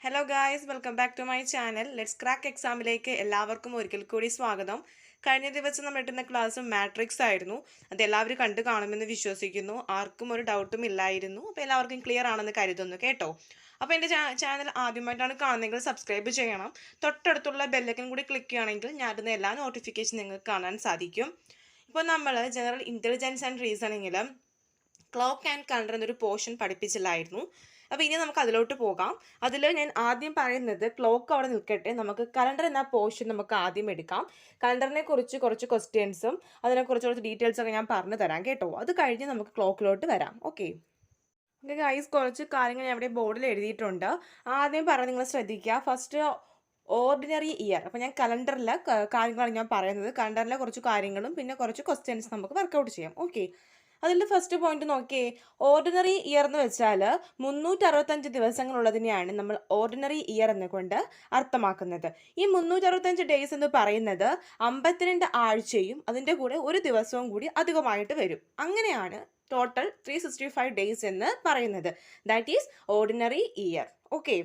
Hello guys, welcome back to my channel. Let's crack എക്സാമിലേക്ക് എല്ലാവർക്കും ഒരിക്കൽ കൂടി സ്വാഗതം. കഴിഞ്ഞ ദിവസം നമ്മൾ ഇട്ടുന്ന ക്ലാസ് മാട്രിക്സ് ആയിരുന്നു. അത് എല്ലാവരും കണ്ടു കാണുമെന്ന് വിശ്വസിക്കുന്നു. ആർക്കും ഒരു ഡൗട്ടും ഇല്ലായിരുന്നു. അപ്പോൾ എല്ലാവർക്കും ക്ലിയർ ആണെന്ന് കരുതുന്നു കേട്ടോ. അപ്പോൾ എൻ്റെ ചാനൽ ആദ്യമായിട്ടാണ് കാണുന്നതെങ്കിൽ സബ്സ്ക്രൈബ് ചെയ്യണം. തൊട്ടടുത്തുള്ള ബെല്ലൈക്കൻ കൂടി ക്ലിക്ക് ചെയ്യുകയാണെങ്കിൽ ഞാൻ ഇടുന്ന എല്ലാ നോട്ടിഫിക്കേഷൻ നിങ്ങൾക്ക് കാണാൻ സാധിക്കും. ഇപ്പോൾ നമ്മൾ ജനറൽ ഇൻ്റലിജൻസ് ആൻഡ് റീസണിങ്ങിൽ ക്ലോക്ക് ആൻഡ് കലണ്ടർ എന്നൊരു പോർഷൻ പഠിപ്പിച്ചില്ലായിരുന്നു. അപ്പോൾ ഇനി നമുക്ക് അതിലോട്ട് പോകാം. അതിൽ ഞാൻ ആദ്യം പറയുന്നത് ക്ലോക്ക് അവിടെ നിൽക്കട്ടെ, നമുക്ക് കലണ്ടർ എന്ന പോർഷൻ നമുക്ക് ആദ്യം എടുക്കാം. കലണ്ടറിനെ കുറിച്ച് കുറച്ച് ക്വസ്റ്റ്യൻസും അതിനെക്കുറിച്ച് കുറച്ച് ഡീറ്റെയിൽസൊക്കെ ഞാൻ പറഞ്ഞു തരാം കേട്ടോ. അത് കഴിഞ്ഞ് നമുക്ക് ക്ലോക്കിലോട്ട് വരാം. ഓക്കെ ഗൈസ്, കുറച്ച് കാര്യങ്ങൾ ഞാൻ ഇവിടെ ബോർഡിൽ എഴുതിയിട്ടുണ്ട്. ആദ്യം പറഞ്ഞ് നിങ്ങൾ ശ്രദ്ധിക്കുക. First ordinary year. അപ്പോൾ ഞാൻ കലണ്ടറിലെ കാര്യങ്ങളാണ് ഞാൻ പറയുന്നത്. കലണ്ടറിലെ കുറച്ച് കാര്യങ്ങളും പിന്നെ കുറച്ച് ക്വസ്റ്റ്യൻസ് നമുക്ക് വർക്കൗട്ട് ചെയ്യാം. ഓക്കെ, അതിൽ ഫസ്റ്റ് പോയിന്റ് നോക്കിയേ. ഓർഡിനറി ഇയർ എന്ന് വെച്ചാൽ 365 ദിവസങ്ങളുള്ളതിനെയാണ് നമ്മൾ ഓർഡിനറി ഇയർ എന്നുകൊണ്ട് അർത്ഥമാക്കുന്നത്. ഈ 365 ഡേയ്സ് എന്ന് പറയുന്നത് 52 ആഴ്ചയും അതിൻ്റെ കൂടെ ഒരു ദിവസവും കൂടി അധികമായിട്ട് വരും. അങ്ങനെയാണ് ടോട്ടൽ 365 ഡേയ്സ് എന്ന് പറയുന്നത്. That is ordinary year. Okay,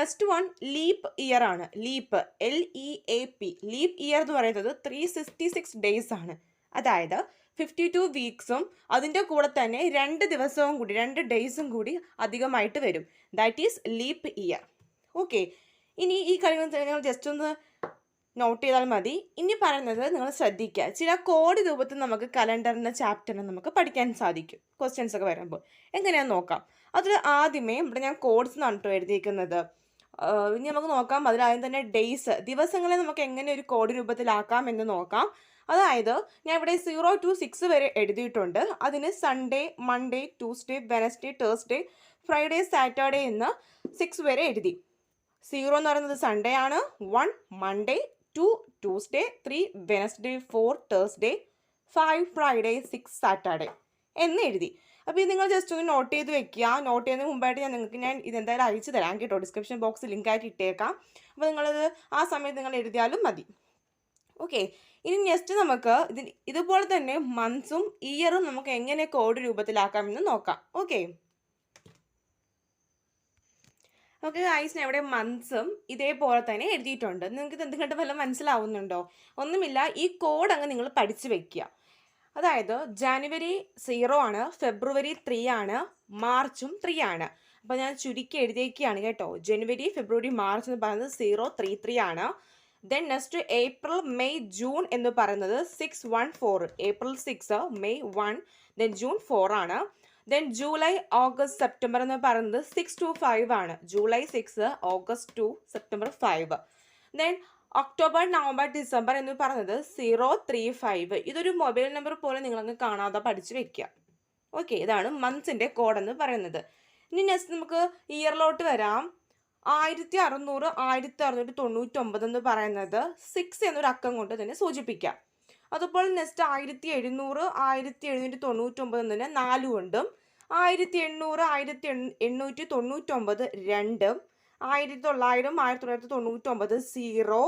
next one leap year ആണ്. ലീപ്പ്, LEAP, ലീപ്പ് ഇയർ എന്ന് പറയുന്നത് 366 ഡേയ്സ് ആണ്. അതായത് 52 വീക്സും അതിൻ്റെ കൂടെ തന്നെ 2 ദിവസവും കൂടി 2 ഡേയ്സും കൂടി അധികമായിട്ട് വരും. That is leap year. Okay, ഇനി ഈ കാര്യങ്ങൾ നിങ്ങൾ ജസ്റ്റ് ഒന്ന് നോട്ട് ചെയ്താൽ മതി. ഇനി പറയുന്നത് നിങ്ങൾ ശ്രദ്ധിക്കുക. ചില കോഡ് രൂപത്തിൽ നമുക്ക് കലണ്ടറിൻ്റെ ചാപ്റ്ററിന് നമുക്ക് പഠിക്കാൻ സാധിക്കും ക്വസ്റ്റ്യൻസ് ഒക്കെ വരുമ്പോൾ. എങ്ങനെയാണെന്ന് നോക്കാം. അതിൽ ആദ്യമേ ഇവിടെ ഞാൻ കോഡ്സ് എന്നാണ് കേട്ടോ എഴുതിയിരിക്കുന്നത്. ഇനി നമുക്ക് നോക്കാം. അതിലാദ്യം തന്നെ ഡേയ്സ്, ദിവസങ്ങളെ നമുക്ക് എങ്ങനെ ഒരു കോഡ് രൂപത്തിലാക്കാം എന്ന് നോക്കാം. അതായത് ഞാൻ ഇവിടെ 0 to 6 വരെ എഴുതിയിട്ടുണ്ട്. അതിന് Sunday, Monday, Tuesday, Wednesday, Thursday, Friday, Saturday എന്ന് 6 വരെ എഴുതി. 0 എന്ന് പറയുന്നത് സൺഡേ ആണ്, 1 Monday, 2 Tuesday, 3 Wednesday, 4 Thursday, 5 Friday, 6 Saturday എന്ന് എഴുതി. അപ്പോൾ ഇത് നിങ്ങൾ ജസ്റ്റ് ഒന്ന് നോട്ട് ചെയ്ത് വെക്കുക. നോട്ട് ചെയ്യുന്നതിന് മുമ്പായിട്ട് ഞാൻ ഇതെന്തായാലും അയച്ചു തരാം കേട്ടോ. ഡിസ്ക്രിപ്ഷൻ ബോക്സിൽ ലിങ്കായിട്ട് ഇട്ടേക്കാം. അപ്പോൾ നിങ്ങളത് ആ സമയത്ത് നിങ്ങൾ എഴുതിയാലും മതി. ഓക്കെ, ഇനി നെക്സ്റ്റ് നമുക്ക് ഇതുപോലെ തന്നെ മന്ത്സും ഇയറും നമുക്ക് എങ്ങനെ കോഡ് രൂപത്തിലാക്കാമെന്ന് നോക്കാം. ഓക്കെ ഗൈസ്, ഞാൻ ഇവിടെ മന്ത്സും ഇതേപോലെ തന്നെ എഴുതിയിട്ടുണ്ട്. നിങ്ങൾക്ക് ഇത് എന്തുകൊണ്ട് വല്ലതും മനസ്സിലാവുന്നുണ്ടോ? ഒന്നുമില്ല, ഈ കോഡ് അങ്ങ് നിങ്ങൾ പഠിച്ചു വെക്കുക. അതായത് ജനുവരി 0 ആണ്, ഫെബ്രുവരി 3 ആണ്, മാർച്ചും 3 ആണ്. അപ്പോൾ ഞാൻ ചുരുക്കി എഴുതിയേക്കുകയാണ് കേട്ടോ. ജനുവരി, ഫെബ്രുവരി, മാർച്ച് എന്ന് പറയുന്നത് 033 ആണ്. Then next April, May, June എന്ന് പറയുന്നത് 614. ഏപ്രിൽ 6, മെയ് 1, ദെൻ ജൂൺ 4 ആണ്. ദെൻ ജൂലൈ, ഓഗസ്റ്റ്, സെപ്റ്റംബർ എന്ന് പറയുന്നത് 625 ആണ്. July 6, August 2, September 5. Then October, November, December എന്ന് പറയുന്നത് 035. ഇതൊരു മൊബൈൽ നമ്പർ പോലെ നിങ്ങളങ്ങ് കാണാതെ പഠിച്ചു വെക്കുക. ഓക്കെ, ഇതാണ് മന്ത്സിൻ്റെ കോഡ് എന്ന് പറയുന്നത്. ഇനി നെക്സ്റ്റ് നമുക്ക് ഇയറിലോട്ട് വരാം. 1600, 1699 എന്ന് പറയുന്നത് 6 എന്നൊരു അക്കം കൊണ്ട് തന്നെ സൂചിപ്പിക്കാം. അതുപോലെ നെക്സ്റ്റ് 1700, 1799 എന്നതിന് 4 കൊണ്ടും, 1800, 1899 2, 1900, 1999 0,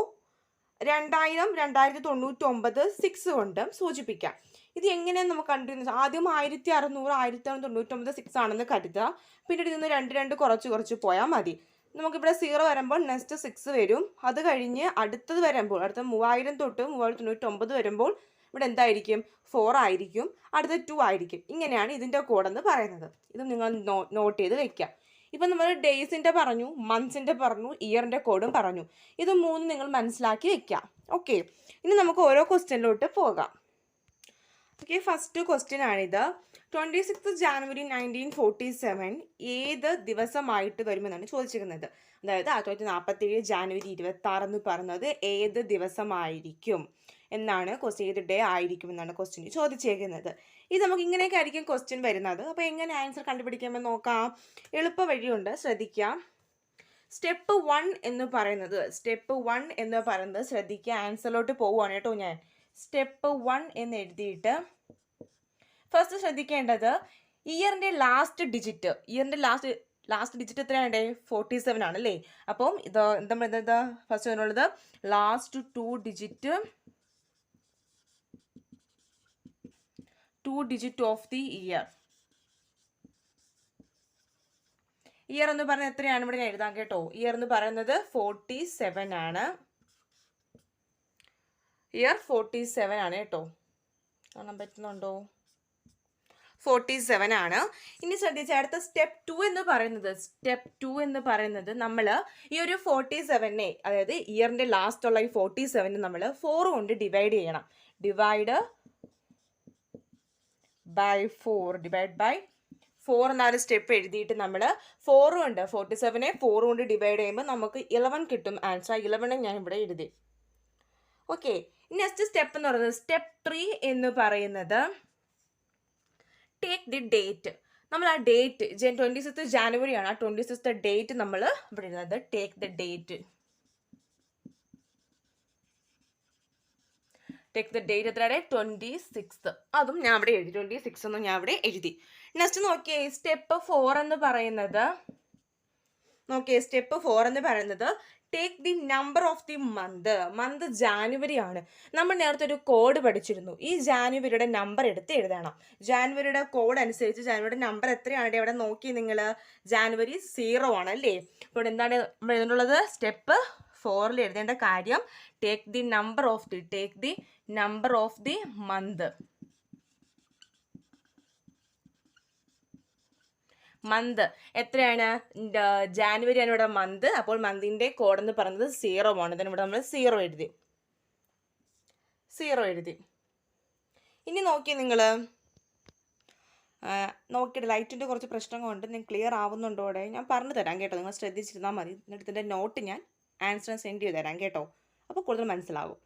2000, 2099 6 കൊണ്ടും സൂചിപ്പിക്കാം. ഇത് എങ്ങനെയാണ് നമുക്ക് കണ്ടിരുന്നത്? ആദ്യം 1600, 1699 6 ആണെന്ന് കരുതുക. പിന്നീട് ഇതിന് 2 കുറച്ച് പോയാൽ മതി. നമുക്കിവിടെ 0 വരുമ്പോൾ നെക്സ്റ്റ് 6 വരും. അത് കഴിഞ്ഞ് അടുത്തത് വരുമ്പോൾ അടുത്ത 3000 തൊട്ട് 3099 വരുമ്പോൾ ഇവിടെ എന്തായിരിക്കും? 4 ആയിരിക്കും. അടുത്ത 2 ആയിരിക്കും. ഇങ്ങനെയാണ് ഇതിൻ്റെ കോഡെന്ന് പറയുന്നത്. ഇത് നിങ്ങൾ നോട്ട് ചെയ്ത് വെക്കുക. ഇപ്പം നമ്മൾ ഡേയ്സിൻ്റെ പറഞ്ഞു, മന്ത്സിൻ്റെ പറഞ്ഞു, ഇയറിൻ്റെ കോഡും പറഞ്ഞു. ഇത് 3 നിങ്ങൾ മനസ്സിലാക്കി വെക്കുക. ഓക്കെ, ഇനി നമുക്ക് ഓരോ ക്വസ്റ്റ്യനിലോട്ട് പോകാം. ഓക്കെ, ഫസ്റ്റ് ക്വസ്റ്റ്യൻ ആണിത്. 26 ജാനുവരി 1947 ഏത് ദിവസമായിട്ട് വരുമെന്നാണ് ചോദിച്ചിരിക്കുന്നത്. അതായത് 1947 ജാനുവരി 26 എന്ന് പറയുന്നത് ഏത് ദിവസമായിരിക്കും എന്നാണ് ക്വസ്റ്റ്യൻ. ഏത് ഡേ ആയിരിക്കും എന്നാണ് ക്വസ്റ്റ്യൻ ചോദിച്ചേക്കുന്നത്. ഇത് നമുക്ക് ഇങ്ങനെയൊക്കെ ആയിരിക്കും ക്വസ്റ്റ്യൻ വരുന്നത്. അപ്പോൾ എങ്ങനെ ആൻസർ കണ്ടുപിടിക്കാമെന്ന് നോക്കാം. എളുപ്പ വഴിയുണ്ട്, ശ്രദ്ധിക്കുക. സ്റ്റെപ്പ് 1 എന്ന് പറയുന്നത് ശ്രദ്ധിക്കുക. ആൻസറിലോട്ട് പോവുകയാണ് കേട്ടോ. ഞാൻ സ്റ്റെപ്പ് 1 എന്ന് എഴുതിയിട്ട് ഫസ്റ്റ് ശ്രദ്ധിക്കേണ്ടത് ഇയറിൻ്റെ ലാസ്റ്റ് ഡിജിറ്റ്. ലാസ്റ്റ് ഡിജിറ്റ് എത്രയാണ്? 47 ആണ് അല്ലേ. അപ്പം ഇത് എന്താ ഫസ്റ്റ് അതിനുള്ളത്? Last 2 digit of the year. Year എന്ന് പറയുന്നത് എത്രയാണ് ഇവിടെ ഞാൻ എഴുതാം കേട്ടോ. ഇയർ എന്ന് പറയുന്നത് 47 ആണ്. ഇയർ 47 ആണ് കേട്ടോ. കാണാൻ പറ്റുന്നുണ്ടോ? 47 ആണ്. ഇനി ശ്രദ്ധിച്ച അടുത്ത സ്റ്റെപ്പ് 2 എന്ന് പറയുന്നത് നമ്മൾ ഈ ഒരു 47നെ, അതായത് ഇയറിന്റെ ലാസ്റ്റ് ഉള്ള ഈ 47 നമ്മൾ 4 കൊണ്ട് ഡിവൈഡ് ചെയ്യണം. ഡിവൈഡ് ബൈ 4 എന്നൊരു സ്റ്റെപ്പ് എഴുതിയിട്ട് നമ്മൾ 4 കൊണ്ട് 47നെ 4 കൊണ്ട് ഡിവൈഡ് ചെയ്യുമ്പോൾ നമുക്ക് 11 കിട്ടും ആൻസർ. 11 ഞാൻ ഇവിടെ എഴുതി. ഓക്കെ. നെക്സ്റ്റ് സ്റ്റെപ്പ് എന്ന് പറയുന്നത് സ്റ്റെപ്പ് 3 എന്ന് പറയുന്നത് ടേക്ക് ദി ഡേറ്റ്. നമ്മൾ ആ ഡേറ്റ് 26th ജാനുവരി ആണ്. ആ 26th ഡേറ്റ് നമ്മൾ ഇവിടെ എഴുതുന്നത് take the date. Take the date എത്രയാണ്? 26th. അതും ഞാൻ അവിടെ എഴുതി. 26 എന്നും ഞാൻ അവിടെ എഴുതി. നെക്സ്റ്റ് നോക്കിയേ സ്റ്റെപ്പ് 4 എന്ന് പറയുന്നത് take the number of the month January ആണ്. നമ്മൾ നേരത്തെ ഒരു കോഡ് പഠിച്ചിരുന്നു. ഈ ജാനുവരിയുടെ നമ്പർ എടുത്ത് എഴുതണം. ജാനുവരിയുടെ കോഡ് അനുസരിച്ച് ജാനുവരിയുടെ നമ്പർ എത്രയാണ് ഇവിടെ നോക്കി നിങ്ങൾ. ജാനുവരി 0 ആണ് അല്ലേ. അപ്പോൾ എന്താണ് നമ്മൾ എഴുതേണ്ടുള്ളത്? സ്റ്റെപ്പ് 4 എഴുതേണ്ട കാര്യം take the number of the month എത്രയാണ്? ജാനുവരി ആണ് ഇവിടെ മന്ത്. അപ്പോൾ മന്തിന്റെ കോഡ് എന്ന് പറയുന്നത് 0 ആണ്. ഇതിന് ഇവിടെ നമ്മൾ 0 എഴുതി. ഇനി നോക്കി നിങ്ങൾ നോക്കിയിട്ട് ലൈറ്റിൻ്റെ കുറച്ച് പ്രശ്നങ്ങളുണ്ട്. നിങ്ങൾ ക്ലിയർ ആവുന്നുണ്ടോ? അവിടെ ഞാൻ പറഞ്ഞു തരാം കേട്ടോ. നിങ്ങൾ ശ്രദ്ധിച്ചിരുന്നാൽ മതി. എന്നിട്ട് ഇതിൻ്റെ നോട്ട് ഞാൻ ആൻസർ സെൻഡ് ചെയ്ത് തരാം കേട്ടോ. അപ്പോൾ കൂടുതൽ മനസ്സിലാവും.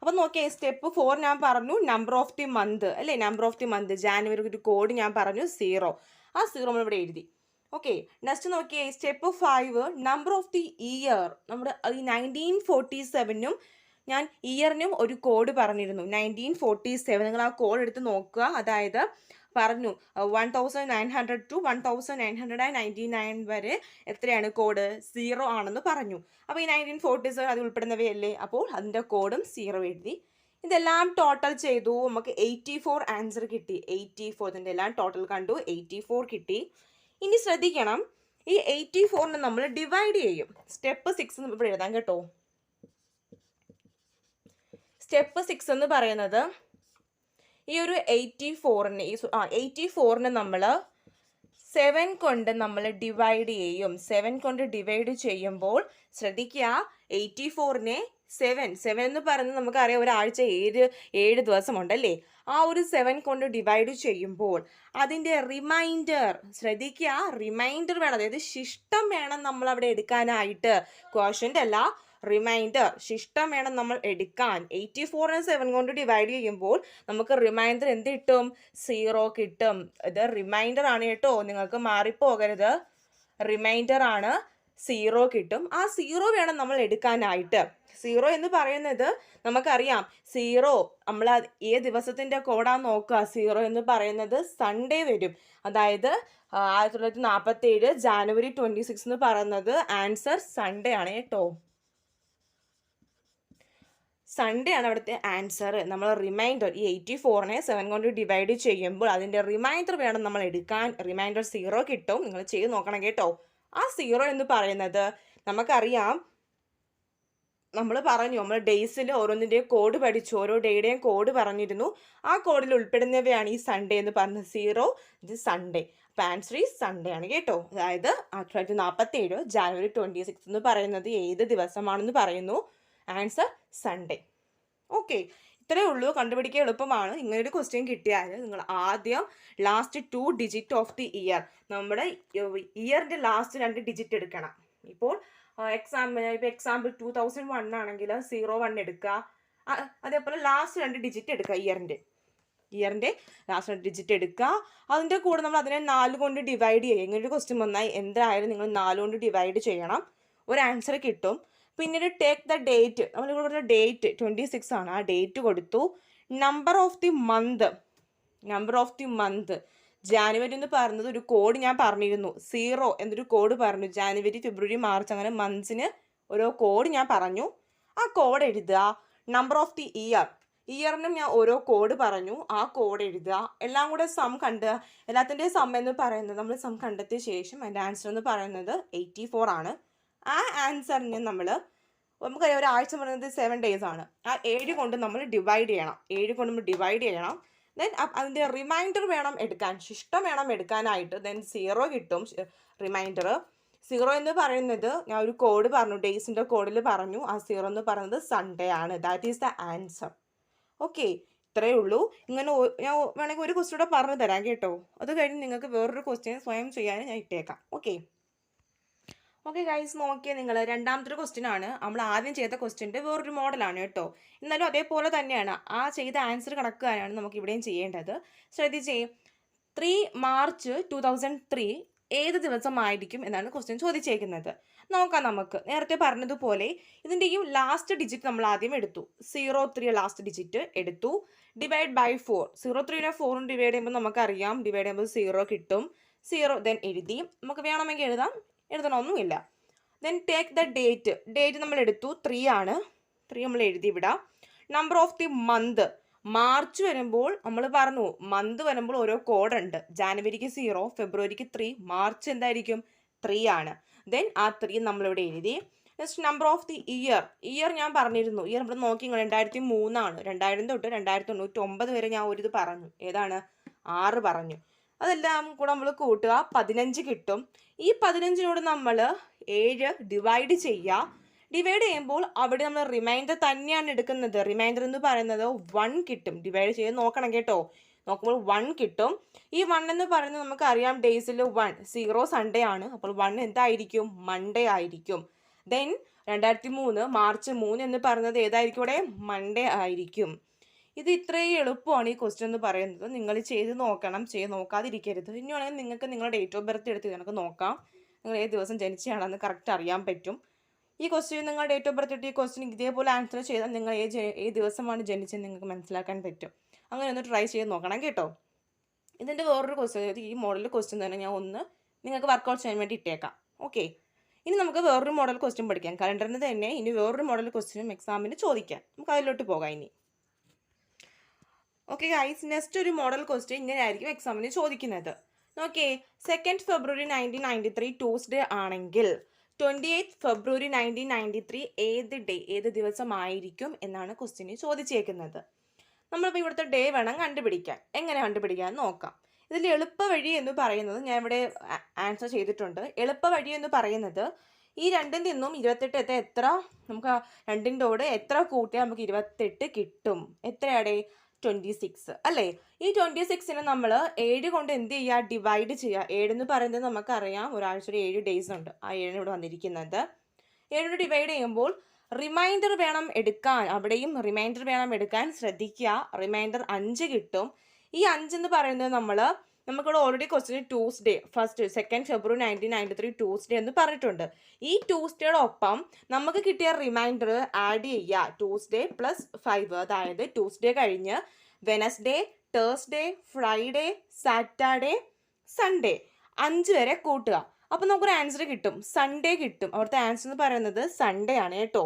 അപ്പോൾ നോക്കിയേ സ്റ്റെപ്പ് 4 ഞാൻ പറഞ്ഞു നമ്പർ ഓഫ് ദി മന്ത് അല്ലേ. Number of the month January ഒരു കോഡ് ഞാൻ പറഞ്ഞു 0. ആ 0 നമ്മൾ ഇവിടെ എഴുതി. ഓക്കെ. നെക്സ്റ്റ് നോക്കിയേ step 5 number of the year. നമ്മുടെ ഈ 1947നും ഞാൻ ഇയറിനും ഒരു കോഡ് പറഞ്ഞിരുന്നു. 1947 നിങ്ങൾ ആ കോഡ് എടുത്ത് നോക്കുക. അതായത് പറഞ്ഞു 1900 to 1999 വരെ എത്രയാണ് കോഡ്? 0 ആണെന്ന് പറഞ്ഞു. അപ്പോൾ ഈ 1947 അത് ഉൾപ്പെടുന്നവയല്ലേ. അപ്പോൾ അതിൻ്റെ കോഡും 0 എഴുതി. ഇതെല്ലാം ടോട്ടൽ ചെയ്തു. നമുക്ക് 84 ആൻസർ കിട്ടി. 84 ഇതിൻ്റെ എല്ലാം ടോട്ടൽ കണ്ടു. 84 കിട്ടി. ഇനി ശ്രദ്ധിക്കണം, ഈ 84നെ നമ്മൾ ഡിവൈഡ് ചെയ്യും. സ്റ്റെപ്പ് 6 ഇവിടെ എഴുതാം കേട്ടോ. സ്റ്റെപ്പ് 6 എന്ന് പറയുന്നത് ഈ ഒരു 84നെ നമ്മൾ 7 കൊണ്ട് നമ്മൾ ഡിവൈഡ് ചെയ്യും. 7 കൊണ്ട് ഡിവൈഡ് ചെയ്യുമ്പോൾ ശ്രദ്ധിക്കുക 84നെ 7 എന്ന് പറയുന്നത് നമുക്കറിയാം ഒരാഴ്ച 7 ദിവസമുണ്ടല്ലേ. ആ ഒരു 7 കൊണ്ട് ഡിവൈഡ് ചെയ്യുമ്പോൾ അതിൻ്റെ റിമൈൻഡർ ശ്രദ്ധിക്കുക. റിമൈൻഡർ വേണം, അതായത് ശിഷ്ടം വേണം നമ്മൾ അവിടെ എടുക്കാനായിട്ട്. ക്വോഷ്യൻ്റ് അല്ല, റിമൈൻഡർ ശിഷ്ടം വേണം നമ്മൾ എടുക്കാൻ. 84നെ 7 കൊണ്ട് ഡിവൈഡ് ചെയ്യുമ്പോൾ നമുക്ക് റിമൈൻഡർ എന്ത് കിട്ടും? 0 കിട്ടും. ഇത് റിമൈൻഡർ ആണ് കേട്ടോ, നിങ്ങൾക്ക് മാറിപ്പോകരുത്. റിമൈൻഡർ ആണ്, 0 കിട്ടും. ആ 0 വേണം നമ്മൾ എടുക്കാനായിട്ട്. 0 എന്ന് പറയുന്നത് നമുക്കറിയാം 0 നമ്മൾ ഏത് ദിവസത്തിൻ്റെ കോഡാന്ന് നോക്കുക. 0 എന്ന് പറയുന്നത് സൺഡേ വരും. അതായത് 1947 ജാനുവരി 26 എന്ന് പറയുന്നത് ആൻസർ സൺഡേ ആണ് കേട്ടോ. സൺഡേ ആണ് അവിടുത്തെ ആൻസർ. നമ്മൾ റിമൈൻഡർ ഈ 84നെ 7 കൊണ്ട് ഡിവൈഡ് ചെയ്യുമ്പോൾ അതിൻ്റെ റിമൈൻഡർ വേണം നമ്മൾ എടുക്കാൻ. റിമൈൻഡർ 0 കിട്ടും. നിങ്ങൾ ചെയ്ത് നോക്കണം കേട്ടോ. ആ 0 എന്ന് പറയുന്നത് നമുക്കറിയാം, നമ്മൾ ഡേയ്സിൽ ഓരോന്നിൻ്റെയും കോഡ് പഠിച്ചു. ഓരോ ഡേയുടെയും കോഡ് പറഞ്ഞിരുന്നു. ആ കോഡിൽ ഉൾപ്പെടുന്നവയാണ് ഈ സൺഡേ എന്ന് പറഞ്ഞത്. 0 ഇത് സൺഡേ. അപ്പം ആൻസർ ഈ സൺഡേ ആണ് കേട്ടോ. അതായത് 1947 ജാനുവരി 26 എന്ന് പറയുന്നത് ഏത് ദിവസമാണെന്ന് പറയുന്നു. Answer Sunday. ഓക്കെ, ഇത്രയേ ഉള്ളൂ. കണ്ടുപിടിക്കാൻ എളുപ്പമാണ്. ഇങ്ങനൊരു ക്വസ്റ്റ്യൻ കിട്ടിയാൽ നിങ്ങൾ ആദ്യം last 2 digit of the year, നമ്മുടെ ഇയറിൻ്റെ ലാസ്റ്റ് 2 ഡിജിറ്റ് എടുക്കണം. ഇപ്പോൾ എക്സാമ്പിൾ 2001 ആണെങ്കിൽ 01 എടുക്കുക. അതേപോലെ ലാസ്റ്റ് 2 ഡിജിറ്റ് എടുക്കുക. ഇയറിൻ്റെ ലാസ്റ്റ് 2 ഡിജിറ്റ് എടുക്കുക. അതിൻ്റെ കൂടെ നമ്മൾ അതിനെ 4 കൊണ്ട് ഡിവൈഡ് ചെയ്യുക. ഇങ്ങനൊരു ക്വസ്റ്റ്യൻ വന്നാൽ എന്തായാലും നിങ്ങൾ 4 കൊണ്ട് ഡിവൈഡ് ചെയ്യണം. ഒരു ആൻസർ കിട്ടും. പിന്നീട് ടേക്ക് ദ ഡേറ്റ്. നമ്മളിവിടെ ഡേറ്റ് 26 ആണ്. ആ ഡേറ്റ് കൊടുത്തു. Number of the month January എന്ന് പറയുന്നത് ഒരു കോഡ് ഞാൻ പറഞ്ഞിരുന്നു. 0 എന്നൊരു കോഡ് പറഞ്ഞു. ജാനുവരി, ഫെബ്രുവരി, മാർച്ച് അങ്ങനെ മന്ത്സിന് ഓരോ കോഡ് ഞാൻ പറഞ്ഞു. ആ കോഡ് എഴുതുക. നമ്പർ ഓഫ് ദി ഇയർ ഇയറിനും ഞാൻ ഓരോ കോഡ് പറഞ്ഞു, ആ കോഡ് എഴുതുക, എല്ലാം കൂടെ സം കണ്ടുക. എല്ലാത്തിൻ്റെയും സം എന്ന് പറയുന്നത് നമ്മൾ സം കണ്ടെത്തിയ ശേഷം അതിൻ്റെ ആൻസർ എന്ന് പറയുന്നത് 84 ആണ്. ആ ആൻസറിന് നമുക്കറിയാം ഒരാഴ്ച പറയുന്നത് 7 days ആണ്. ആ 7 കൊണ്ട് നമ്മൾ ഡിവൈഡ് ചെയ്യണം. ദെൻ അതിൻ്റെ റിമൈൻഡർ വേണം എടുക്കാൻ, ശിഷ്ടം വേണം എടുക്കാനായിട്ട്. ദെൻ 0 കിട്ടും റിമൈൻഡർ. 0 എന്ന് പറയുന്നത് ഞാൻ ഒരു കോഡ് പറഞ്ഞു, ഡേയ്സിൻ്റെ കോഡിൽ പറഞ്ഞു. ആ 0 എന്ന് പറയുന്നത് സൺഡേ ആണ്. That is the answer. Okay, ഇത്രയേ ഉള്ളൂ. ഇങ്ങനെ ഞാൻ വേണമെങ്കിൽ ഒരു ക്വസ്റ്റ്യൻ കൂടെ പറഞ്ഞു തരാം കേട്ടോ. അത് കഴിഞ്ഞ് നിങ്ങൾക്ക് വേറൊരു ക്വസ്റ്റ്യൻ സ്വയം ചെയ്യാൻ ഞാൻ ഇട്ടേക്കാം. ഓക്കെ ഗൈസ്, നോക്കിയേ നിങ്ങൾ. രണ്ടാമത്തെ ഒരു ക്വസ്റ്റ്യൻ ആണ്. നമ്മൾ ആദ്യം ചെയ്ത ക്വസ്റ്റ്യൻ്റെ വേറൊരു മോഡലാണ് കേട്ടോ. എന്നാലും അതേപോലെ തന്നെയാണ്, ആ ചെയ്ത ആൻസർ കണക്കാനാണ് നമുക്ക് ഇവിടെയും ചെയ്യേണ്ടത്. ശ്രദ്ധിച്ചേ, 3 March 2003 ഏത് ദിവസമായിരിക്കും എന്നാണ് ക്വസ്റ്റ്യൻ ചോദിച്ചേക്കുന്നത്. നോക്കാം നമുക്ക്. നേരത്തെ പറഞ്ഞതുപോലെ ഇതിൻ്റെയും ലാസ്റ്റ് ഡിജിറ്റ് നമ്മൾ ആദ്യം എടുത്തു. 03 ലാസ്റ്റ് ഡിജിറ്റ് എടുത്തു. Divide by 4. 03നെ 4 ഡിവൈഡ് ചെയ്യുമ്പോൾ നമുക്കറിയാം, ഡിവൈഡ് ചെയ്യുമ്പോൾ 0 കിട്ടും. 0 ദെൻ എഴുതി. നമുക്ക് വേണമെങ്കിൽ എഴുതണമൊന്നുമില്ല. ദെൻ ടേക്ക് ദ ഡേറ്റ് നമ്മൾ എടുത്തു. 3 ആണ്. 3 നമ്മൾ എഴുതി വിടാം. Number of the month, March വരുമ്പോൾ നമ്മൾ പറഞ്ഞു മന്ത് വരുമ്പോൾ ഓരോ കോഡ് ഉണ്ട്. ജാനുവരിക്ക് 0, ഫെബ്രുവരിക്ക് 3, മാർച്ച് എന്തായിരിക്കും 3 ആണ്. ദെൻ ആ 3 നമ്മളിവിടെ എഴുതി. Next number of the year ഞാൻ പറഞ്ഞിരുന്നു. ഇയർ നമ്മൾ നോക്കി 2003 ആണ്. 2000 തൊട്ട് 2099 വരെ ഞാൻ ഒരു ഇത് പറഞ്ഞു. ഏതാണ്? 6 പറഞ്ഞു. അതെല്ലാം കൂടെ നമ്മൾ കൂട്ടുക, 15 കിട്ടും. ഈ 15നോട് നമ്മൾ 7 ഡിവൈഡ് ചെയ്യുക. ഡിവൈഡ് ചെയ്യുമ്പോൾ അവിടെ നമ്മൾ റിമൈൻഡർ തന്നെയാണ് എടുക്കുന്നത്. റിമൈൻഡർ എന്ന് പറയുന്നത് 1 കിട്ടും. ഡിവൈഡ് ചെയ്ത് നോക്കണം കേട്ടോ. നോക്കുമ്പോൾ 1 കിട്ടും. ഈ 1 എന്ന് പറയുന്നത് നമുക്കറിയാം ഡേയ്സിൽ 1, 0 സൺഡേ ആണ്. അപ്പോൾ 1 എന്തായിരിക്കും? മൺഡേ ആയിരിക്കും. ദെൻ 2003 മാർച്ച് 3 എന്ന് പറയുന്നത് ഏതായിരിക്കും? ഇവിടെ മൺഡേ ആയിരിക്കും. ഇത് ഇത്രയും എളുപ്പമാണ് ഈ ക്വസ്റ്റ്യൻ എന്ന് പറയുന്നത്. നിങ്ങൾ ചെയ്ത് നോക്കണം, ചെയ്ത് നോക്കാതിരിക്കരുത്. ഇനി വേണമെങ്കിൽ നിങ്ങൾക്ക് നിങ്ങളുടെ ഡേറ്റ് ഓഫ് ബർത്ത് എടുത്ത് നമുക്ക് നോക്കാം. നിങ്ങൾ ഏത് ദിവസം ജനിച്ചാണെന്ന് കറക്റ്റ് അറിയാൻ പറ്റും. ഈ ക്വസ്റ്റ്യൻ നിങ്ങൾ ഡേറ്റ് ഓഫ് ബർത്ത് ഇട്ട് ഈ ക്വസ്റ്റ്യൻ ഇതേപോലെ ആൻസർ ചെയ്താൽ നിങ്ങൾ ഏത് ദിവസമാണ് ജനിച്ചത് നിങ്ങൾക്ക് മനസ്സിലാക്കാൻ പറ്റും. അങ്ങനെ ഒന്ന് ട്രൈ ചെയ്ത് നോക്കണം കേട്ടോ. ഇതിൻ്റെ വേറൊരു ക്വസ്റ്റ്യൻ, ഈ മോഡൽ ക്വസ്റ്റ്യൻ തന്നെ ഞാൻ ഒന്ന് നിങ്ങൾക്ക് വർക്കൗട്ട് ചെയ്യാൻ വേണ്ടി ഇട്ടേക്കാം. ഓക്കെ, ഇനി നമുക്ക് വേറൊരു മോഡൽ ക്വസ്റ്റ്യൻ പഠിക്കാം. കലണ്ടറിന് തന്നെ ഇനി വേറൊരു മോഡൽ ക്വസ്റ്റ്യനും എക്സാമിന് ചോദിക്കാം. നമുക്ക് അതിലോട്ട് പോകാം ഇനി. ഓക്കെ ഗൈസ്, നെക്സ്റ്റ് ഒരു മോഡൽ ക്വസ്റ്റ്യൻ ഇങ്ങനെ ആയിരിക്കും എക്സാമിന് ചോദിക്കുന്നത്. നോക്കേ, 2 February 1993 ട്യൂസ്ഡേ ആണെങ്കിൽ 28 February 1993 ഏത് ദിവസമായിരിക്കും എന്നാണ് ക്വസ്റ്റ്യന് ചോദിച്ചേക്കുന്നത്. നമ്മളിപ്പോൾ ഇവിടുത്തെ ഡേ വേണം കണ്ടുപിടിക്കാൻ. എങ്ങനെ കണ്ടുപിടിക്കാൻ നോക്കാം. ഇതിൽ എളുപ്പ വഴി എന്ന് പറയുന്നത് ഞാൻ ഇവിടെ ആൻസർ ചെയ്തിട്ടുണ്ട്. എളുപ്പ വഴി എന്ന് പറയുന്നത് ഈ 2ൽ നിന്നും 28 എത്ര, നമുക്ക് 2ൻ്റെ എത്ര കൂട്ടിയാൽ നമുക്ക് 28 കിട്ടും. എത്രയാടേ? 26 അല്ലേ? ഈ 26നെ നമ്മൾ 7 കൊണ്ട് എന്ത് ചെയ്യുക? ഡിവൈഡ് ചെയ്യുക. 7 എന്ന് പറയുന്നത് നമുക്കറിയാം ഒരാഴ്ചയുടെ 7 days ഉണ്ട്. ആ 7 ഇവിടെ വന്നിരിക്കുന്നത്. 7 ഡിവൈഡ് ചെയ്യുമ്പോൾ റിമൈൻഡർ വേണം എടുക്കാൻ. അവിടെയും റിമൈൻഡർ വേണം എടുക്കാൻ ശ്രദ്ധിക്കുക. റിമൈൻഡർ 5 കിട്ടും. ഈ 5 എന്ന് പറയുന്നത് നമുക്കിവിടെ already question Tuesday 2 February 1993 Tuesday എന്ന് പറഞ്ഞിട്ടുണ്ട്. ഈ ട്യൂസ്ഡേയുടെ ഒപ്പം നമുക്ക് കിട്ടിയ റിമൈൻഡർ ആഡ് ചെയ്യുക. ട്യൂസ്ഡേ പ്ലസ് 5, അതായത് ട്യൂസ്ഡേ കഴിഞ്ഞ് Wednesday, Thursday, Friday, Saturday, Sunday 5 വരെ കൂട്ടുക. അപ്പോൾ നമുക്കൊരു ആൻസർ കിട്ടും. സൺഡേ കിട്ടും. അവിടുത്തെ ആൻസർ എന്ന് പറയുന്നത് സൺഡേ ആണ് കേട്ടോ.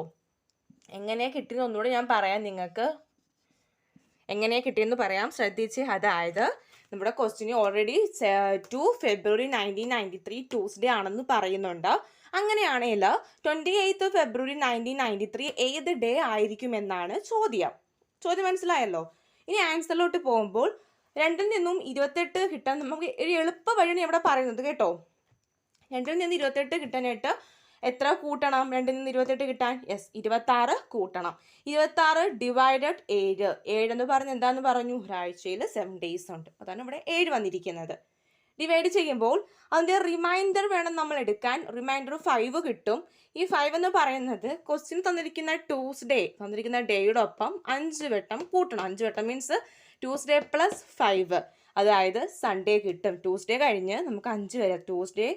എങ്ങനെയാണ് കിട്ടിയെന്ന് ഒന്നുകൂടെ ഞാൻ പറയാം നിങ്ങൾക്ക്. എങ്ങനെയാണ് കിട്ടിയെന്ന് പറയാം, ശ്രദ്ധിച്ച്. അതായത് നമ്മുടെ ക്വസ്റ്റ്യന് ഓൾറെഡി 2 February 1993 ട്യൂസ്ഡേ ആണെന്ന് പറയുന്നുണ്ട്. അങ്ങനെയാണെങ്കിൽ 28 February 1993 ഏത് ഡേ ആയിരിക്കുമെന്നാണ് ചോദ്യം. മനസ്സിലായല്ലോ. ഇനി ആൻസറിലോട്ട് പോകുമ്പോൾ 2ൽ നിന്നും 28 കിട്ടാൻ നമുക്ക് ഒരു എളുപ്പ വഴിയാണ് ഇവിടെ പറയുന്നത് കേട്ടോ. 2ൽ നിന്ന് 28 കിട്ടാനായിട്ട് എത്ര കൂട്ടണം? 2ൽ നിന്ന് 28 കിട്ടാൻ 26 കൂട്ടണം. 26 ഡിവൈഡഡ് 7. 7 എന്ന് പറഞ്ഞ് എന്താന്ന് പറഞ്ഞു? ഒരാഴ്ചയിൽ 7 days ഉണ്ട്. അതാണ് ഇവിടെ 7 വന്നിരിക്കുന്നത്. ഡിവൈഡ് ചെയ്യുമ്പോൾ അതിൻ്റെ റിമൈൻഡർ വേണം നമ്മൾ എടുക്കാൻ. റിമൈൻഡർ 5 കിട്ടും. ഈ 5 എന്ന് പറയുന്നത് ക്വസ്റ്റ്യൻ തന്നിരിക്കുന്ന ട്യൂസ്ഡേ തന്നിരിക്കുന്ന ഡേയുടെ ഒപ്പം 5 വട്ടം കൂട്ടണം. 5 വട്ടം മീൻസ് ട്യൂസ്ഡേ പ്ലസ് 5, അതായത് സൺഡേ കിട്ടും. ട്യൂസ്ഡേ കഴിഞ്ഞ് നമുക്ക് 5 വരെ, ട്യൂസ്ഡേ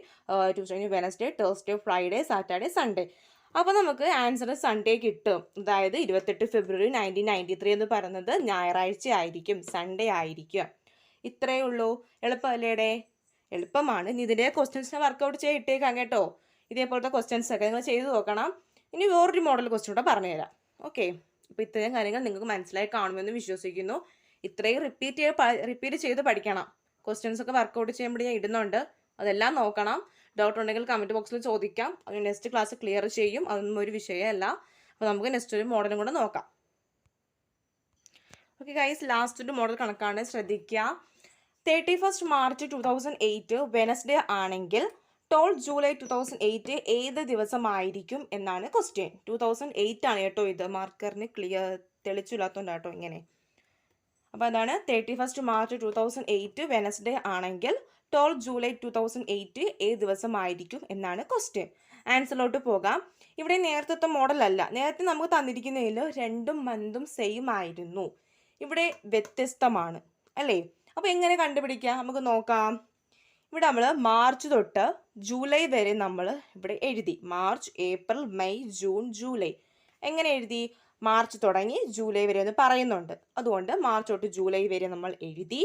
കഴിഞ്ഞ് Wednesday, Thursday, Friday, Saturday, Sunday. അപ്പോൾ നമുക്ക് ആൻസർ സൺഡേ കിട്ടും. അതായത് 28 February 1993 എന്ന് പറയുന്നത് ഞായറാഴ്ച ആയിരിക്കും, സൺഡേ ആയിരിക്കും. ഇത്രയേ ഉള്ളൂ. എളുപ്പമല്ലേടെ? എളുപ്പമാണ്. ഇനി ഇതിൻ്റെ ക്വസ്റ്റ്യൻസിനെ വർക്കൗട്ട് ചെയ്തിട്ടേക്കാം കേട്ടോ. ഇതേപോലത്തെ ക്വസ്റ്റ്യൻസ് ഒക്കെ നിങ്ങൾ ചെയ്ത് നോക്കണം. ഇനി വേറൊരു മോഡൽ ക്വസ്റ്റ്യൻ കൂടെ പറഞ്ഞുതരാം. ഓക്കെ, അപ്പോൾ ഇത്രയും കാര്യങ്ങൾ നിങ്ങൾക്ക് മനസ്സിലായി കാണുമെന്ന് വിശ്വസിക്കുന്നു. ഇത്രയും റിപ്പീറ്റ് ചെയ്ത് പഠിക്കണം. ക്വസ്റ്റ്യൻസ് ഒക്കെ വർക്കൗട്ട് ചെയ്യുമ്പോൾ ഞാൻ ഇടുന്നുണ്ട്, അതെല്ലാം നോക്കണം. ഡൗട്ട് ഉണ്ടെങ്കിൽ കമൻറ്റ് ബോക്സിൽ ചോദിക്കാം. അത് നെക്സ്റ്റ് ക്ലാസ് ക്ലിയർ ചെയ്യും, അതൊന്നും ഒരു വിഷയമല്ല. അപ്പോൾ നമുക്ക് നെക്സ്റ്റ് ഒരു മോഡലും കൂടെ നോക്കാം. ഓക്കെ ഗൈസ്, ലാസ്റ്റ് ഒരു മോഡൽ കണക്കാണ്, ശ്രദ്ധിക്കുക. 31 മാർച്ച് 2008 വെനസ്ഡേ ആണെങ്കിൽ 12 ജൂലൈ 2008 ഏത് ദിവസമായിരിക്കും എന്നാണ് ക്വസ്റ്റ്യൻ. 2008 ആണ് കേട്ടോ, ഇത് മാർക്കറിന് ക്ലിയർ തെളിച്ചില്ലാത്തതുകൊണ്ട് കേട്ടോ ഇങ്ങനെ. അപ്പോൾ അതാണ് 31 മാർച്ച് 2008 വെനസ്ഡേ ആണെങ്കിൽ 12 ജൂലൈ 2008 ഏത് ദിവസമായിരിക്കും എന്നാണ് ക്വസ്റ്റ്യൻ. ആൻസറിലോട്ട് പോകാം. ഇവിടെ നേരത്തെ മോഡലല്ല, നേരത്തെ നമുക്ക് തന്നിരിക്കുന്നതിൽ 2 മന്തും സെയിം ആയിരുന്നു. ഇവിടെ വ്യത്യസ്തമാണ് അല്ലേ? അപ്പോൾ എങ്ങനെ കണ്ടുപിടിക്കാം നമുക്ക് നോക്കാം. ഇവിടെ നമ്മൾ മാർച്ച് തൊട്ട് ജൂലൈ വരെ നമ്മൾ ഇവിടെ എഴുതി. March, April, May, June, July. എങ്ങനെ എഴുതി? മാർച്ച് തുടങ്ങി ജൂലൈ വരെ എന്ന് പറയുന്നുണ്ട്, അതുകൊണ്ട് മാർച്ച് തൊട്ട് ജൂലൈ വരെ നമ്മൾ എഴുതി.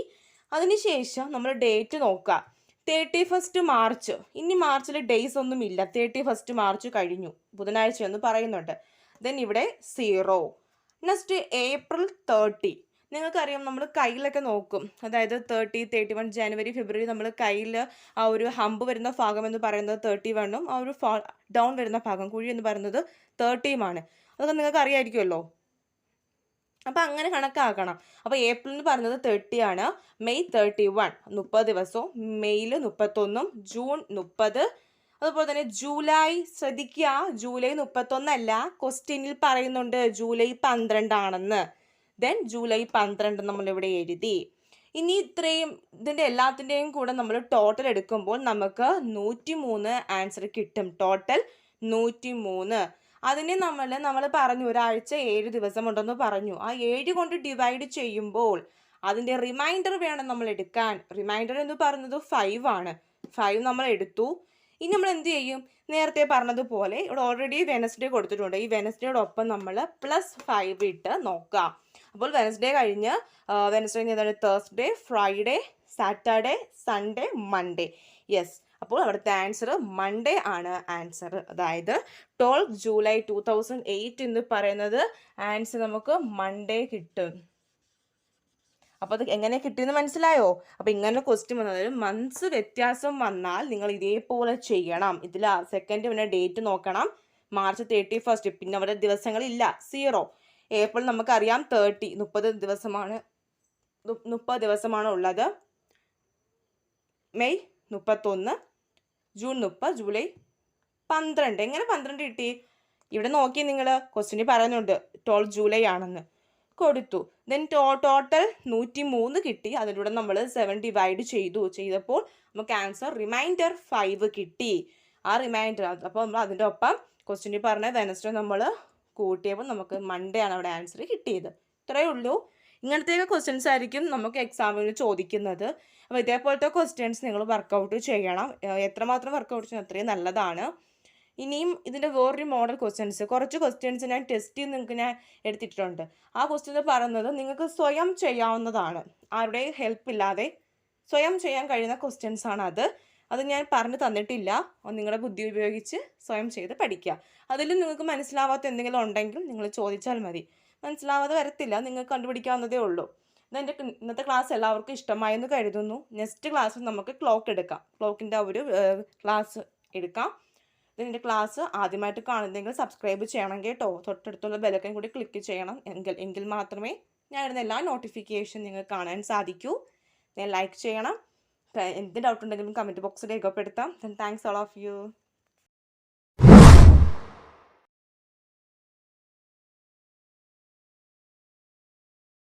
അതിനുശേഷം നമ്മൾ ഡേറ്റ് നോക്കുക. 31 മാർച്ച്. ഇനി മാർച്ചിൽ ഡേയ്സ് ഒന്നും ഇല്ല, 31 മാർച്ച് കഴിഞ്ഞു, ബുധനാഴ്ച എന്ന് പറയുന്നുണ്ട്. ദെൻ ഇവിടെ 0. Next April 30. നിങ്ങൾക്കറിയാം, നമ്മൾ കയ്യിലൊക്കെ നോക്കും, അതായത് 30, 31, ജനുവരി, ഫെബ്രുവരി നമ്മൾ കയ്യിൽ ആ ഒരു ഹമ്പ് വരുന്ന ഭാഗം എന്ന് പറയുന്നത് 31ഉം ആ ഒരു ഡൗൺ വരുന്ന ഭാഗം കുഴി എന്ന് പറയുന്നത് 30ഉമാണ്. അതൊക്കെ നിങ്ങൾക്ക് അറിയാമായിരിക്കുമല്ലോ. അപ്പം അങ്ങനെ കണക്കാക്കണം. അപ്പോൾ ഏപ്രിൽ എന്ന് പറയുന്നത് 30 ആണ്, മെയ് 31 30 ദിവസവും, മെയ്യിൽ 31, ജൂൺ 30. അതുപോലെ തന്നെ ജൂലൈ, ശ്രദ്ധിക്കുക, ജൂലൈ 31 അല്ല, ക്വസ്റ്റ്യനിൽ പറയുന്നുണ്ട് ജൂലൈ 12 ആണെന്ന്. ദെൻ ജൂലൈ 12 നമ്മളിവിടെ എഴുതി. ഇനി ഇത്രയും ഇതിൻ്റെ എല്ലാത്തിൻ്റെയും കൂടെ നമ്മൾ ടോട്ടൽ എടുക്കുമ്പോൾ നമുക്ക് 103 ആൻസർ കിട്ടും. ടോട്ടൽ 103. അതിനെ നമ്മൾ പറഞ്ഞു ഒരാഴ്ച 7 ദിവസം ഉണ്ടെന്ന് പറഞ്ഞു. ആ 7 കൊണ്ട് ഡിവൈഡ് ചെയ്യുമ്പോൾ അതിൻ്റെ റിമൈൻഡർ വേണം നമ്മൾ എടുക്കാൻ. റിമൈൻഡർ എന്ന് പറയുന്നത് 5 ആണ്. 5 നമ്മൾ എടുത്തു. ഇനി നമ്മൾ എന്ത് ചെയ്യും? നേരത്തെ പറഞ്ഞതുപോലെ ഇവിടെ ഓൾറെഡി വെനസ്ഡേ കൊടുത്തിട്ടുണ്ട്. ഈ വെനസ്ഡേയോടൊപ്പം നമ്മൾ +5 ഇട്ട് നോക്കാം. അപ്പോൾ വെനസ്ഡേ കഴിഞ്ഞ് ഏതാണ്? Thursday, Friday, Saturday, Sunday, Monday. Yes, അപ്പോൾ അവിടുത്തെ ആൻസർ മൺഡേ ആണ് ആൻസർ. അതായത് 12 ജൂലൈ 2008 എന്ന് പറയുന്നത് ആൻസർ നമുക്ക് മൺഡേ കിട്ടും. അപ്പോൾ അത് എങ്ങനെ കിട്ടിയെന്ന് മനസ്സിലായോ? അപ്പോൾ ഇങ്ങനെ ക്വസ്റ്റ്യൻ വന്നാൽ മന്ത്സ് വ്യത്യാസം വന്നാൽ നിങ്ങൾ ഇതേപോലെ ചെയ്യണം. ഇതിൽ സെക്കൻഡ് പിന്നെ ഡേറ്റ് നോക്കണം. മാർച്ച് 31, പിന്നെ അവിടെ ദിവസങ്ങളില്ല, 0. ഏപ്രിൽ നമുക്കറിയാം 30 ദിവസമാണ് ഉള്ളത്. May 31, June 30, July 12. എങ്ങനെ 12 കിട്ടി? ഇവിടെ നോക്കി നിങ്ങൾ, ക്വസ്റ്റ്യനിൽ പറയുന്നുണ്ട് 12 ജൂലൈ ആണെന്ന് കൊടുത്തു. ദെൻ ടോട്ടൽ 103 കിട്ടി. അതിലൂടെ നമ്മൾ 7 ഡിവൈഡ് ചെയ്തപ്പോൾ നമുക്ക് ആൻസർ റിമൈൻഡർ 5 കിട്ടി. ആ റിമൈൻഡർ അപ്പോൾ നമ്മൾ അതിൻ്റെ ഒപ്പം ക്വസ്റ്റ്യനിൽ പറഞ്ഞ വെനസ്ഡേ നമ്മൾ കൂട്ടിയപ്പോൾ നമുക്ക് മൺഡേ ആണ് അവിടെ ആൻസർ കിട്ടിയത്. ഇത്രയേ ഉള്ളൂ. ഇങ്ങനത്തെയൊക്കെ ക്വസ്റ്റ്യൻസ് ആയിരിക്കും നമുക്ക് എക്സാമിന് ചോദിക്കുന്നത്. അപ്പോൾ ഇതേപോലത്തെ ക്വസ്റ്റ്യൻസ് നിങ്ങൾ വർക്കൗട്ട് ചെയ്യണം. എത്രമാത്രം വർക്കൗട്ട് ചെയ്യണം അത്രയും നല്ലതാണ്. ഇനിയും ഇതിൻ്റെ വേറൊരു മോഡൽ കുറച്ച് ക്വസ്റ്റ്യൻസ് ഞാൻ ടെസ്റ്റ് ചെയ്ത് നിങ്ങൾക്ക് ഞാൻ എടുത്തിട്ടുണ്ട്. ആ ക്വസ്റ്റ്യൻ പറയുന്നത് നിങ്ങൾക്ക് സ്വയം ചെയ്യാവുന്നതാണ്, ആരുടെ ഹെൽപ്പ് ഇല്ലാതെ സ്വയം ചെയ്യാൻ കഴിയുന്ന ക്വസ്റ്റ്യൻസ് ആണ് അത് ഞാൻ പറഞ്ഞു തന്നിട്ടില്ല. നിങ്ങളുടെ ബുദ്ധി ഉപയോഗിച്ച് സ്വയം ചെയ്ത് പഠിക്കുക. അതിൽ നിങ്ങൾക്ക് മനസ്സിലാവാത്ത എന്തെങ്കിലും ഉണ്ടെങ്കിൽ നിങ്ങൾ ചോദിച്ചാൽ മതി. മനസ്സിലാവാതെ വരത്തില്ല, നിങ്ങൾക്ക് കണ്ടുപിടിക്കാവുന്നതേ ഉള്ളൂ. ഇതെൻ്റെ ഇന്നത്തെ ക്ലാസ് എല്ലാവർക്കും ഇഷ്ടമായെന്ന് കരുതുന്നു. നെക്സ്റ്റ് ക്ലാസ്സിൽ നമുക്ക് ക്ലോക്കിൻ്റെ ഒരു ക്ലാസ് എടുക്കാം. ഇതിൻ്റെ ക്ലാസ് ആദ്യമായിട്ട് കാണുന്നെങ്കിൽ സബ്സ്ക്രൈബ് ചെയ്യണം കേട്ടോ. തൊട്ടടുത്തുള്ള ബെലൈക്കൺ കൂടി ക്ലിക്ക് ചെയ്യണം. എങ്കിൽ മാത്രമേ ഞാൻ ഇടുന്ന എല്ലാ നോട്ടിഫിക്കേഷൻ നിങ്ങൾക്ക് കാണാൻ സാധിക്കൂ. ലൈക്ക് ചെയ്യണം. എന്ത് ഡൗട്ട് ഉണ്ടെങ്കിലും കമൻറ്റ് ബോക്സിൽ രേഖപ്പെടുത്താം. Thanks all of U.